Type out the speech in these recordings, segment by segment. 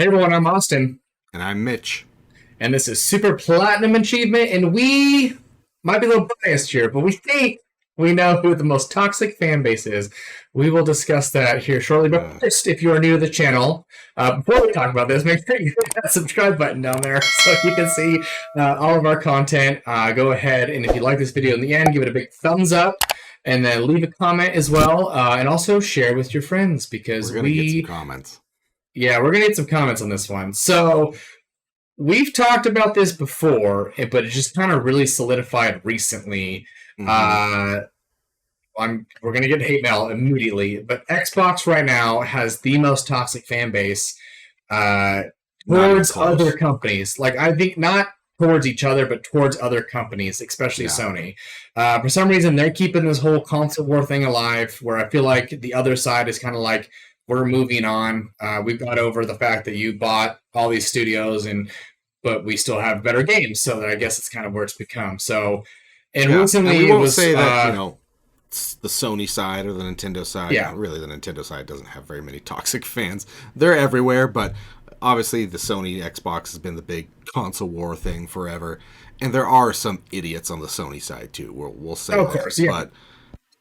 Hey everyone, I'm Austin, And I'm Mitch. and this is Super Platinum Achievement, and we might be a little biased here, but we think we know who the most toxic fan base is. We will discuss that here shortly, but Uh, first, if you are new to the channel, before we talk about this, make sure you hit that subscribe button down there so you can see all of our content. Go ahead, and if you like this video in the end, give it a big thumbs up, and then leave a comment as well, and also share with your friends, we're because gonna get some comments. we're going to get some comments on this one. So, we've talked about this before, but it just kind of really solidified recently. Mm-hmm. Uh, we're gonna get hate mail immediately, but Xbox right now has the most toxic fan base uh, Not even towards other close. companies. Like I think not towards each other, but towards other companies, especially Yeah. Sony. For some reason, they're keeping this whole console war thing alive. Where I feel like the other side is kind of like we're moving on. We've got over the fact that you bought all these studios and but we still have better games. So I guess it's kind of where it's become. So, and Yeah. And we recently it won't was, say that, it's the Sony side or the Nintendo side. yeah, Really, the Nintendo side doesn't have very many toxic fans. They're everywhere, but obviously the Sony Xbox has been the big console war thing forever. And there are some idiots on the Sony side too. We'll say of that. course, yeah. But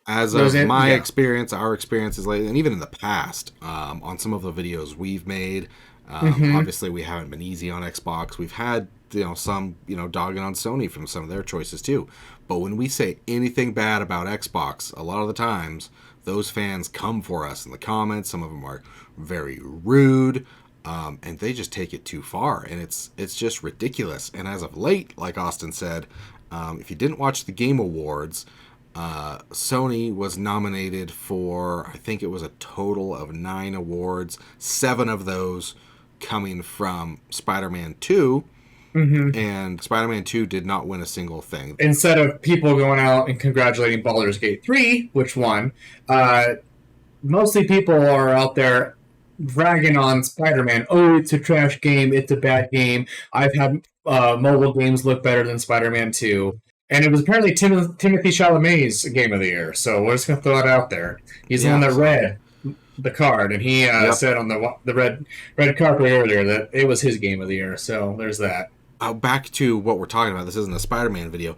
as Those of in, my yeah. experience, our experiences lately, and even in the past, on some of the videos we've made, Mm-hmm. obviously we haven't been easy on Xbox. We've had some dogging on Sony from some of their choices too. But when we say anything bad about Xbox, a lot of the times those fans come for us in the comments. Some of them are very rude. And they just take it too far, and it's just ridiculous. And as of late, like Austin said, if you didn't watch the Game Awards, Sony was nominated for, I think it was a total of 9 awards, 7 of those coming from Spider-Man 2, Mm-hmm. and Spider-Man 2 did not win a single thing. Instead of people going out and congratulating Baldur's Gate 3, which won, uh, mostly people are out there ragging on Spider-Man. Oh, it's a trash game. It's a bad game. I've had mobile games look better than Spider-Man 2. And it was apparently Timothy Chalamet's game of the year. So we're just going to throw it out there. He's the one Yeah, that so, read the card, and he yep. said on the red carpet earlier that it was his game of the year. So there's that. Back to what we're talking about. This isn't a Spider-Man video.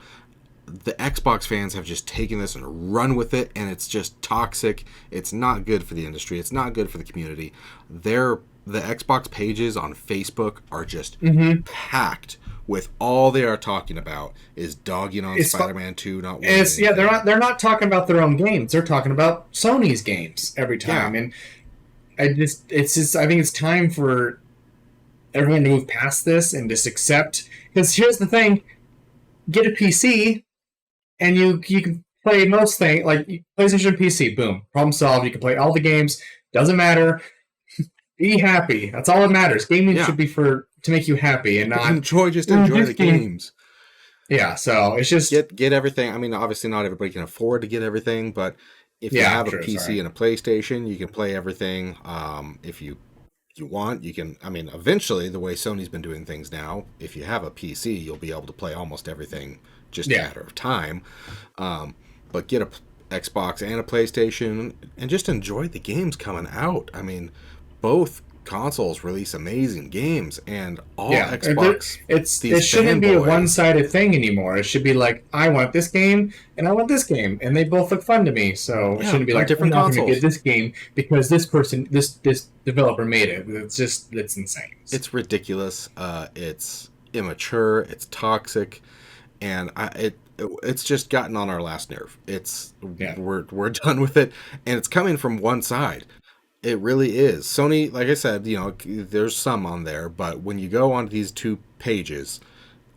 The Xbox fans have just taken this and run with it, and it's just toxic. It's not good for the industry. It's not good for the community. The Xbox pages on Facebook are just Mm-hmm. packed with all they are talking about is dogging on Spider-Man 2 not winning It's yeah, anything. they're not talking about their own games. They're talking about Sony's games every Yeah, time, and I think it's time for everyone to move past this and just accept. Because here's the thing: get a PC, and you can play most things like PlayStation PC. Boom, problem solved. You can play all the games. Doesn't matter. Be happy. That's all that matters. Gaming yeah. should be to make you happy and not Enjoy the this game. games. Yeah, so it's just Get everything. I mean, obviously not everybody can afford to get everything, but if you yeah, have a true. PC Sorry. and a PlayStation, you can play everything. If you want, you can. I mean, eventually, the way Sony's been doing things now, if you have a PC, you'll be able to play almost everything. Just a Yeah. matter of time. But get a Xbox and a PlayStation, and just enjoy the games coming out. I mean, both consoles release amazing games, and all Yeah, Xbox it these shouldn't be a fanboys. one-sided thing anymore. It should be like I want this game and I want this game, and they both look fun to me. So it Yeah, shouldn't be on like I'm different not going to get consoles. this game because this developer made it. It's insane. It's ridiculous. It's immature. It's toxic, and it's just gotten on our last nerve. Yeah, We're done with it, and it's coming from one side. It really is. Sony, like I said, there's some on there, but when you go onto these two pages,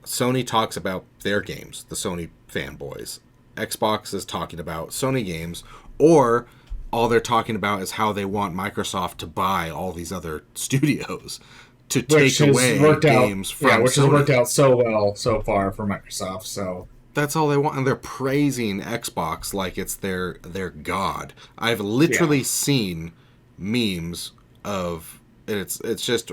Sony talks about their games, the Sony fanboys. Xbox is talking about Sony games, or all they're talking about is how they want Microsoft to buy all these other studios to which take has away worked out. games Yeah, from which has worked Sony. out so well so far for Microsoft. So That's all they want, and they're praising Xbox like it's their god. I've yeah, literally seen memes of, and it's just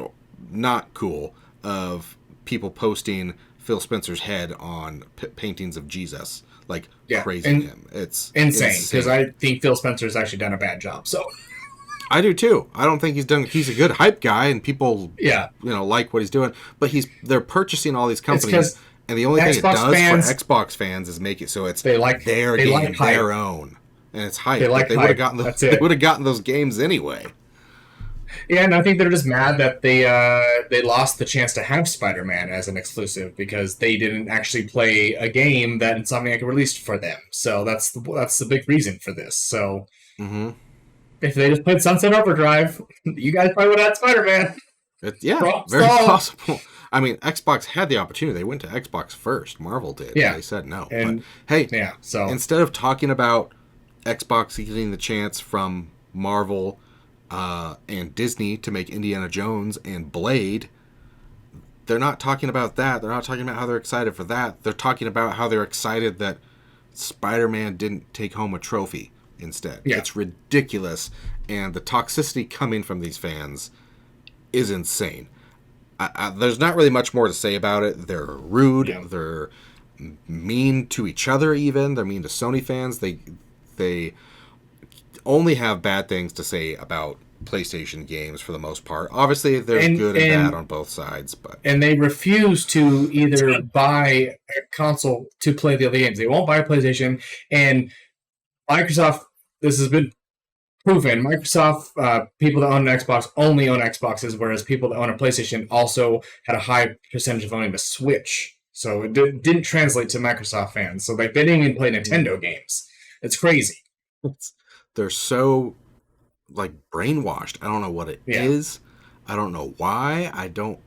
not cool, of people posting Phil Spencer's head on paintings of Jesus, like yeah, praising and him. It's insane because insane. I think Phil Spencer's actually done a bad job. So I do too. I don't think he's a good hype guy, and people, Yeah, like what he's doing. But they're purchasing all these it's companies, because and the only thing it Xbox does fans, for Xbox fans is make it so it's they like their they game, like hype. their own, and it's hype. They But like they would have hype. gotten That's they it. would have gotten those games anyway. Yeah, and I think they're just mad that they lost the chance to have Spider-Man as an exclusive because they didn't actually play a game that Insomniac released for them. So that's the big reason for this. So Mm-hmm. if they just played Sunset Overdrive, you guys probably would have had Spider-Man. Very So possible. I mean, Xbox had the opportunity. They went to Xbox first. Marvel did. yeah, They said no. But and hey, yeah, so instead of talking about Xbox getting the chance from Marvel and Disney to make Indiana Jones and Blade, they're not talking about that. They're not talking about how they're excited for that. They're talking about how they're excited that Spider-Man didn't take home a trophy instead. yeah, It's ridiculous. And the toxicity coming from these fans is insane. There's not really much more to say about it. They're rude. yeah. They're mean to each other. Even they're mean to Sony fans. They only have bad things to say about PlayStation games for the most part. Obviously, there's good and bad on both sides, but and they refuse to either buy a console to play the other games. They won't buy a PlayStation, and Microsoft. This has been proven. Microsoft people that own an Xbox only own Xboxes, whereas people that own a PlayStation also had a high percentage of owning the Switch. So it didn't translate to Microsoft fans. So like they didn't even play Nintendo games. It's crazy. they're so like brainwashed. I don't know what it is. I don't know why. I do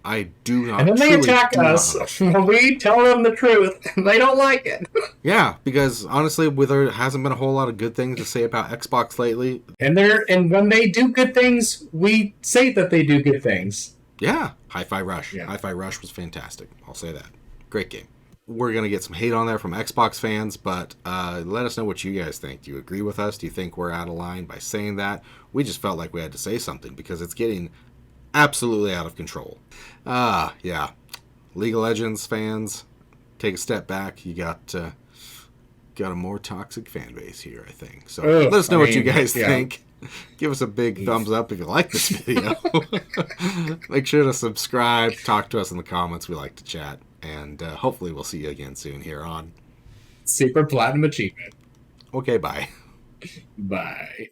not. And then they attack us when we tell them the truth. They don't like it. Yeah, because honestly, there hasn't been a whole lot of good things to say about Xbox lately. And when they do good things, we say that they do good things. Yeah, Hi-Fi Rush. Yeah. Hi-Fi Rush was fantastic. I'll say that. Great game. We're gonna get some hate on there from Xbox fans, but let us know what you guys think. Do you agree with us? Do you think we're out of line by saying that? We just felt like we had to say something because it's getting absolutely out of control. Yeah. League of Legends fans, take a step back. You got a more toxic fan base here, I think. So let us know what you guys think. Give us a big thumbs up if you like this video. Make sure to subscribe. Talk to us in the comments. We like to chat. And hopefully we'll see you again soon here on Super Platinum Achievement. Okay, bye. Bye.